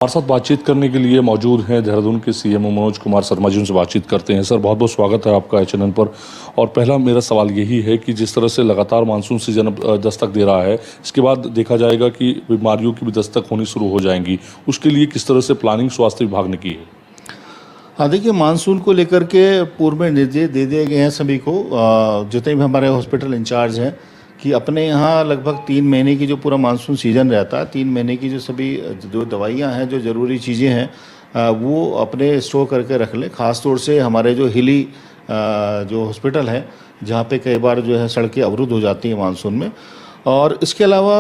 हमारे साथ बातचीत करने के लिए मौजूद हैं देहरादून के सीएमओ मनोज कुमार शर्मा जी। उनसे बातचीत करते हैं। सर, बहुत बहुत स्वागत है आपका चैनल पर। और पहला मेरा सवाल यही है कि जिस तरह से लगातार मानसून सीजन दस्तक दे रहा है, इसके बाद देखा जाएगा कि बीमारियों की भी दस्तक होनी शुरू हो जाएंगी। उसके लिए किस तरह से प्लानिंग स्वास्थ्य विभाग ने की है? हाँ, देखिए, मानसून को लेकर के पूर्व में निर्देश दे दिए गए हैं सभी को, जितने भी हमारे हॉस्पिटल इंचार्ज हैं, कि अपने यहाँ लगभग 3 महीने की जो पूरा मानसून सीजन रहता है, 3 महीने की जो सभी जो दवाइयाँ हैं, जो ज़रूरी चीज़ें हैं, वो अपने स्टोर करके रख लें। ख़ास तौर से हमारे जो हिली जो हॉस्पिटल है, जहाँ पे कई बार जो है सड़कें अवरुद्ध हो जाती हैं मानसून में। और इसके अलावा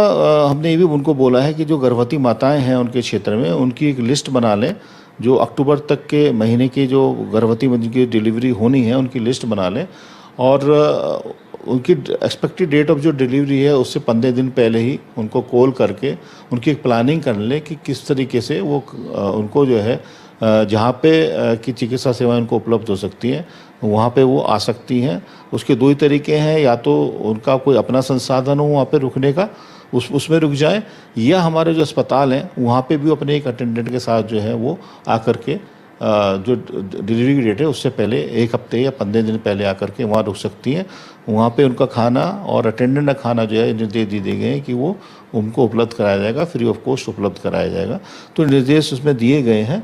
हमने ये भी उनको बोला है कि जो गर्भवती माताएं हैं उनके क्षेत्र में, उनकी एक लिस्ट बना लें। जो अक्टूबर तक के महीने की जो गर्भवती की डिलीवरी होनी है, उनकी लिस्ट बना लें। और उनकी एक्सपेक्टेड डेट ऑफ जो डिलीवरी है, उससे 15 दिन पहले ही उनको कॉल करके उनकी एक प्लानिंग कर लें कि किस तरीके से वो उनको जो है जहाँ पे की चिकित्सा सेवाएं उनको उपलब्ध हो सकती हैं, वहाँ पे वो आ सकती हैं। उसके दो ही तरीके हैं, या तो उनका कोई अपना संसाधन हो वहाँ पे रुकने का, उसमें रुक जाएं, या हमारे जो अस्पताल हैं वहाँ पे भी अपने एक अटेंडेंट के साथ जो है वो आकर के जो डिलीवरी की डेट है उससे पहले 1 हफ्ते या 15 दिन पहले आकर के वहाँ रुक सकती हैं। वहाँ पे उनका खाना और अटेंडेंट का खाना जो है निर्देश दिए गए हैं कि वो उनको उपलब्ध कराया जाएगा, फ्री ऑफ कॉस्ट उपलब्ध कराया जाएगा। तो निर्देश उसमें दिए गए हैं।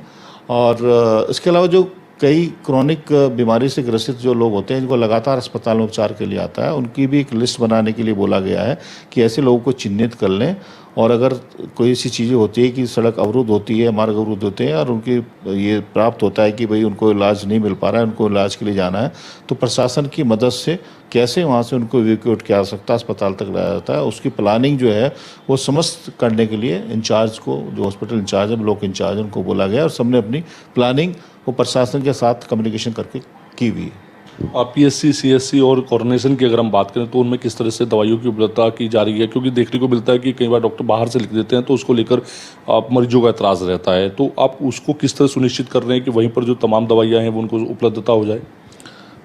और इसके अलावा जो कई क्रॉनिक बीमारी से ग्रसित जो लोग होते हैं, जिनको लगातार अस्पताल में उपचार के लिए आता है, उनकी भी एक लिस्ट बनाने के लिए बोला गया है कि ऐसे लोगों को चिन्हित कर लें। और अगर कोई ऐसी चीज़ें होती है कि सड़क अवरुद्ध होती है, मार्ग अवरुद्ध होते हैं, और उनकी ये प्राप्त होता है कि भाई उनको इलाज नहीं मिल पा रहा है, उनको इलाज के लिए जाना है, तो प्रशासन की मदद से कैसे वहाँ से उनको इवैक्यूएट किया जा सकता है, अस्पताल तक लाया जाता है, उसकी प्लानिंग जो है वो समस्त करने के लिए इंचार्ज को, जो हॉस्पिटल इंचार्ज है, ब्लॉक इंचार्ज, उनको बोला गया। और सबने अपनी प्लानिंग वो प्रशासन के साथ कम्युनिकेशन करके की हुई है। पीएससी, सीएससी और कोऑर्डिनेशन की अगर हम बात करें तो उनमें किस तरह से दवाइयों की उपलब्धता की जा रही है? क्योंकि देखने को मिलता है कि कई बार डॉक्टर बाहर से लिख देते हैं, तो उसको लेकर आप मरीजों का एतराज़ रहता है। तो आप उसको किस तरह सुनिश्चित कर रहे हैं कि वहीं पर जो तमाम दवाइयाँ हैं वो उनको उपलब्धता हो जाए?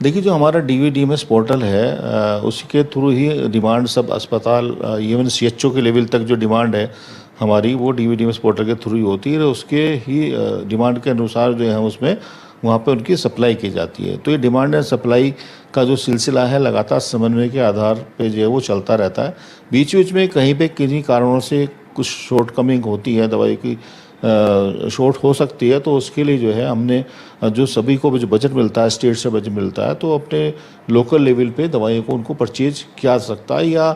देखिए, जो हमारा DVDMS पोर्टल है, उसी के थ्रू ही डिमांड सब अस्पताल, इवन CHO के लेवल तक जो डिमांड है हमारी, वो DVDMS पोर्टल के थ्रू ही होती है। उसके ही डिमांड के अनुसार जो है उसमें वहाँ पे उनकी सप्लाई की जाती है। तो ये डिमांड एंड सप्लाई का जो सिलसिला है, लगातार समन्वय के आधार पे जो है वो चलता रहता है। बीच बीच में कहीं पे किन्हीं कारणों से कुछ शॉर्टकमिंग होती है, दवाई की शॉर्ट हो सकती है, तो उसके लिए जो है हमने जो सभी को जो बजट मिलता है, स्टेट से बजट मिलता है, तो अपने लोकल लेवल पे दवाइयों को उनको परचेज किया जा सकता है। या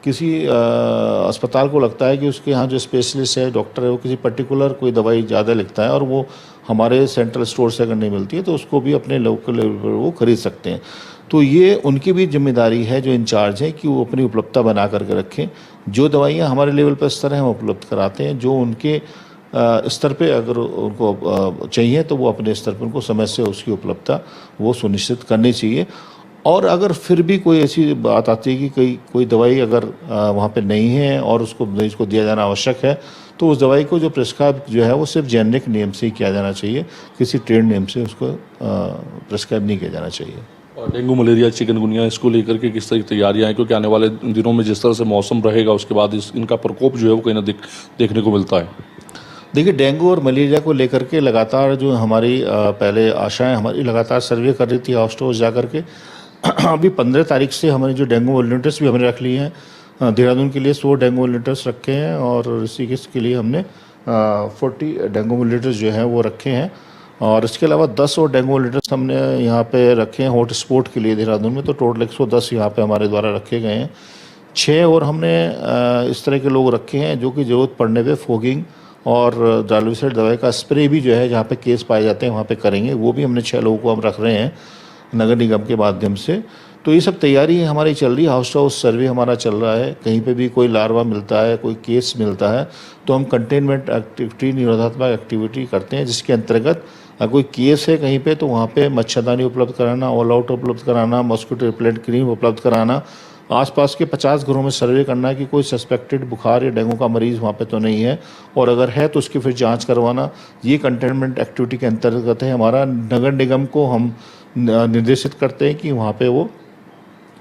किसी अस्पताल को लगता है कि उसके यहाँ जो स्पेशलिस्ट है, डॉक्टर है, वो किसी पर्टिकुलर कोई दवाई ज़्यादा लिखता है और वो हमारे सेंट्रल स्टोर से अगर नहीं मिलती है, तो उसको भी अपने लोकल लेवल पर वो खरीद सकते हैं। तो ये उनकी भी जिम्मेदारी है, जो इंचार्ज है, कि वो अपनी उपलब्धता बना करके रखें। जो दवाइयाँ हमारे लेवल पर स्तर हैं हम उपलब्ध कराते हैं, जो उनके स्तर पे अगर उनको चाहिए तो वो अपने स्तर पर उनको समय से उसकी उपलब्धता वो सुनिश्चित करनी चाहिए। और अगर फिर भी कोई ऐसी बात आती है कि कोई दवाई अगर वहाँ पे नहीं है और उसको मरीज को दिया जाना आवश्यक है, तो उस दवाई को जो प्रिस्क्राइब जो है वो सिर्फ जेनरिक नियम से ही किया जाना चाहिए, किसी ट्रेड नियम से उसको प्रिस्क्राइब नहीं किया जाना चाहिए। और डेंगू, मलेरिया, चिकनगुनिया, इसको लेकर के किस तरह की तैयारियां हैं? क्योंकि आने वाले दिनों में जिस तरह से मौसम रहेगा, उसके बाद इनका प्रकोप जो है वो कहीं ना देखने को मिलता है। देखिए, डेंगू और मलेरिया को लेकर के लगातार जो हमारी पहले आशाएं हमारी लगातार सर्वे कर रही थी हाउस टू हाउस जा कर के। अभी 15 तारीख से हमारे जो डेंगू वॉलंटियर्स भी हमने रख लिए हैं। देहरादून के लिए 100 डेंगू वॉलंटियर्स रखे हैं, और ऋषिकेश के लिए हमने 40 डेंगू वॉलंटियर्स जो हैं वो रखे हैं। और इसके अलावा 10 और डेंगू वॉलंटियर्स हमने यहाँ पे रखे हैं हॉट स्पॉट के लिए देहरादून में। तो टोटल 110 यहाँ पे हमारे द्वारा रखे गए हैं। 6 और हमने इस तरह के लोग रखे हैं जो कि ज़रूरत पड़ने पर फोगिंग और डायलूसाइड दवाई का स्प्रे भी जो है जहाँ पे केस पाए जाते हैं वहाँ पे करेंगे। वो भी हमने 6 लोगों को हम रख रहे हैं नगर निगम के माध्यम से। तो ये सब तैयारी हमारी चल रही है। हाउस टू हाउस सर्वे हमारा चल रहा है। कहीं पे भी कोई लार्वा मिलता है, कोई केस मिलता है, तो हम कंटेनमेंट एक्टिविटी, निरोधात्मक एक्टिविटी करते हैं, जिसके अंतर्गत अगर कोई केस है कहीं पे तो वहाँ पे मच्छरदानी उपलब्ध कराना, ऑल आउट उपलब्ध कराना, मॉस्किटो रिपेलेंट क्रीम उपलब्ध कराना, आसपास के 50 घरों में सर्वे करना कि कोई सस्पेक्टेड बुखार या डेंगू का मरीज़ वहाँ पे तो नहीं है, और अगर है तो उसकी फिर जांच करवाना। ये कंटेनमेंट एक्टिविटी के अंतर्गत है। हमारा नगर निगम को हम निर्देशित करते हैं कि वहाँ पे वो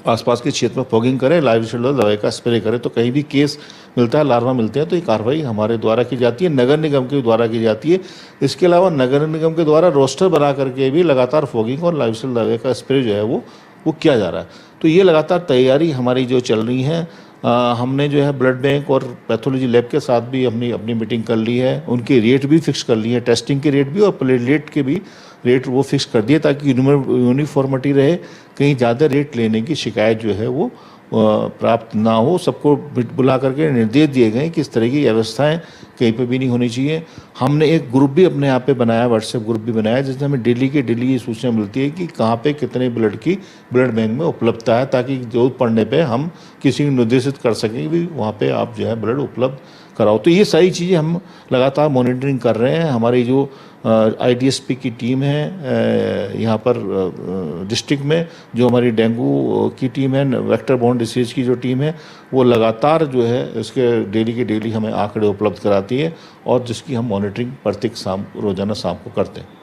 आसपास के क्षेत्र में फॉगिंग करें, लाइव शेल्डर दवाई का स्प्रे करें। तो कहीं भी केस मिलता है, लार्वा मिलते हैं, तो ये कार्रवाई हमारे द्वारा की जाती है, नगर निगम के द्वारा की जाती है। इसके अलावा नगर निगम के द्वारा रोस्टर बना करके भी लगातार फॉगिंग और लाइव शेल्डर दवाई का स्प्रे जो है वो किया जा रहा है। तो ये लगातार तैयारी हमारी जो चल रही है। हमने जो है ब्लड बैंक और पैथोलॉजी लैब के साथ भी अपनी मीटिंग कर ली है, उनके रेट भी फिक्स कर लिए हैं, टेस्टिंग के रेट भी और प्लेटलेट के भी रेट वो फिक्स कर दिए, ताकि यूनिफॉर्मिटी रहे, कहीं ज़्यादा रेट लेने की शिकायत जो है वो प्राप्त ना हो। सबको बुला करके निर्देश दिए गए कि इस तरह की व्यवस्थाएं कहीं पे भी नहीं होनी चाहिए। हमने एक ग्रुप भी अपने यहाँ पे बनाया, व्हाट्सएप ग्रुप भी बनाया, जिसमें हमें डेली ये सूचना मिलती है कि कहाँ पे कितने ब्लड की ब्लड बैंक में उपलब्धता है, ताकि जरूरत पड़ने पे हम किसी को निर्देशित कर सकें कि भी वहाँ पे आप जो है ब्लड उपलब्ध कराओ। तो ये सारी चीज़ें हम लगातार मॉनिटरिंग कर रहे हैं। हमारी जो IDSP की टीम है यहाँ पर डिस्ट्रिक्ट में, जो हमारी डेंगू की टीम है, वेक्टर बॉर्न डिसीज की जो टीम है, वो लगातार जो है इसके डेली के डेली हमें आंकड़े उपलब्ध कराती है, और जिसकी हम मॉनिटरिंग प्रत्येक रोजाना शाम को करते हैं।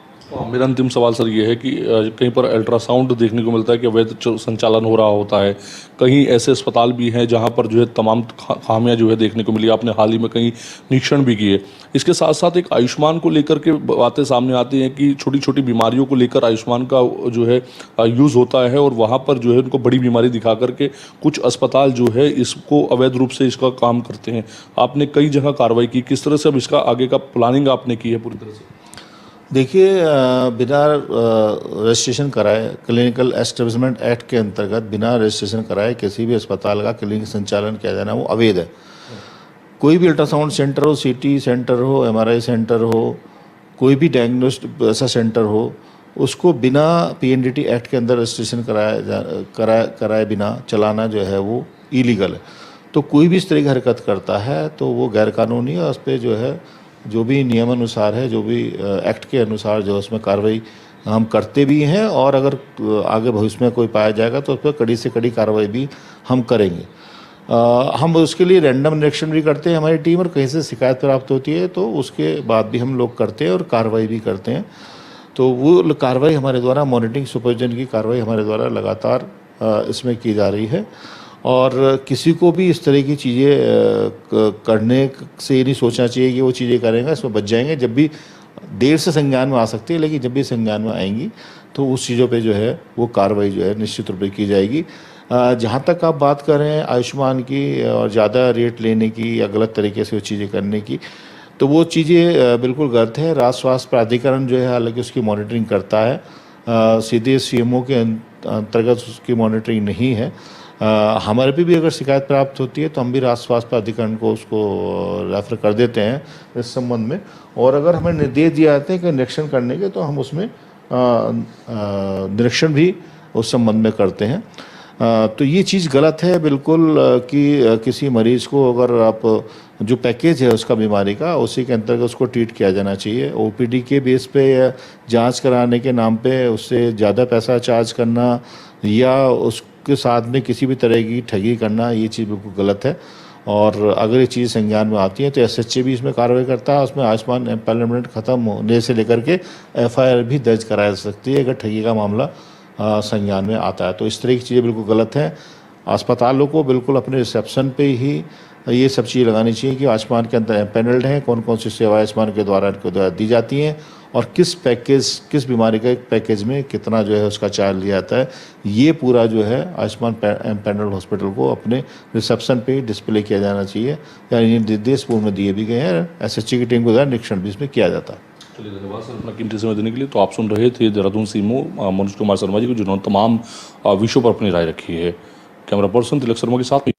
मेरा अंतिम सवाल सर ये है कि कहीं पर अल्ट्रासाउंड देखने को मिलता है कि अवैध संचालन हो रहा होता है, कहीं ऐसे अस्पताल भी हैं जहां पर जो है तमाम खामियां जो है देखने को मिली। आपने हाल ही में कहीं निरीक्षण भी किए। इसके साथ साथ एक आयुष्मान को लेकर के बातें सामने आती हैं कि छोटी छोटी बीमारियों को लेकर आयुष्मान का जो है यूज़ होता है, और वहाँ पर जो है उनको बड़ी बीमारी दिखा करके कुछ अस्पताल जो है इसको अवैध रूप से इसका काम करते हैं। आपने कई जगह कार्रवाई की, किस तरह से अब इसका आगे का प्लानिंग आपने की है पूरी तरह से? देखिए, बिना रजिस्ट्रेशन कराए, क्लिनिकल एस्टेब्लिशमेंट एक्ट के अंतर्गत बिना रजिस्ट्रेशन कराए किसी भी अस्पताल का क्लिनिक संचालन किया जाना वो अवैध है। कोई भी अल्ट्रासाउंड सेंटर हो, CT सेंटर हो, MRI सेंटर हो, कोई भी डायग्नोस्टिक ऐसा सेंटर हो, उसको बिना PNDT एक्ट के अंदर रजिस्ट्रेशन कराए बिना चलाना जो है वो इलीगल है। तो कोई भी इस तरह की हरकत करता है तो वो गैरकानूनी है, उस पर जो है जो भी नियम अनुसार है, जो भी एक्ट के अनुसार जो उसमें कार्रवाई हम करते भी हैं, और अगर आगे भविष्य में कोई पाया जाएगा तो उस पर कड़ी से कड़ी कार्रवाई भी हम करेंगे। हम उसके लिए रैंडम निरीक्षण भी करते हैं हमारी टीम, और कहीं से शिकायत प्राप्त होती है तो उसके बाद भी हम लोग करते हैं और कार्रवाई भी करते हैं। तो वो कार्रवाई हमारे द्वारा, मॉनिटरिंग सुपरविजन की कार्रवाई हमारे द्वारा लगातार इसमें की जा रही है, और किसी को भी इस तरह की चीज़ें करने से ये नहीं सोचना चाहिए कि वो चीज़ें करेंगे, इसमें बच जाएंगे। जब भी देर से संज्ञान में आ सकती है, लेकिन जब भी संज्ञान में आएंगी तो उस चीज़ों पे जो है वो कार्रवाई जो है निश्चित रूप से की जाएगी। जहाँ तक आप बात कर रहे हैं आयुष्मान की और ज़्यादा रेट लेने की या गलत तरीके से वो चीज़ें करने की, तो वो चीज़ें बिल्कुल गलत है। राज्य स्वास्थ्य प्राधिकरण जो है हालांकि उसकी मॉनिटरिंग करता है, सीधे CMO के अंतर्गत उसकी मॉनिटरिंग नहीं है। हमारे पे भी अगर शिकायत प्राप्त होती है तो हम भी राज्य स्वास्थ्य प्राधिकरण को उसको रेफर कर देते हैं इस संबंध में, और अगर हमें निर्देश दिए जाते हैं कि निरीक्षण करने के, तो हम उसमें निरीक्षण भी उस संबंध में करते हैं। तो ये चीज़ गलत है बिल्कुल कि किसी मरीज़ को अगर आप जो पैकेज है उसका बीमारी का, उसी के अंतर्गत उसको ट्रीट किया जाना चाहिए। OPD के बेस पे या जांच कराने के नाम पे उससे ज़्यादा पैसा चार्ज करना या उसके साथ में किसी भी तरह की ठगी करना, ये चीज़ बिल्कुल गलत है। और अगर ये चीज़ संज्ञान में आती है तो SHA भी इसमें कार्रवाई करता है। उसमें आयुष्मान एम्पैनलमेंट खत्म होने से लेकर के FIR भी दर्ज कराया जा सकती है अगर ठगी का मामला संज्ञान में आता है। तो इस तरह की चीज़ें बिल्कुल गलत हैं। अस्पतालों को बिल्कुल अपने रिसेप्शन पे ही ये सब चीज़ लगानी चाहिए कि आयुष्मान के अंदर एम्पैनल्ड हैं, कौन कौन सी सेवाएं आयुष्मान के द्वारा दी जाती हैं, और किस बीमारी के पैकेज में कितना जो है उसका चार्ज लिया जाता है। ये पूरा जो है आयुष्मान एम्पैनल्ड हॉस्पिटल को अपने रिसेप्शन पे ही डिस्प्ले किया जाना चाहिए, यानी निर्देश पूर्व में दिए भी गए हैं। SHA की टीम को द्वारा निरीक्षण भी इसमें किया जाता है। चलिए, धन्यवाद सर अपना कीमती समय देने के लिए। तो आप सुन रहे थे देहरादून CMO मनोज कुमार शर्मा जी को, जिन्होंने तमाम विषयों पर अपनी राय रखी है। कैमरा पर्सन तिलक शर्मा के साथ।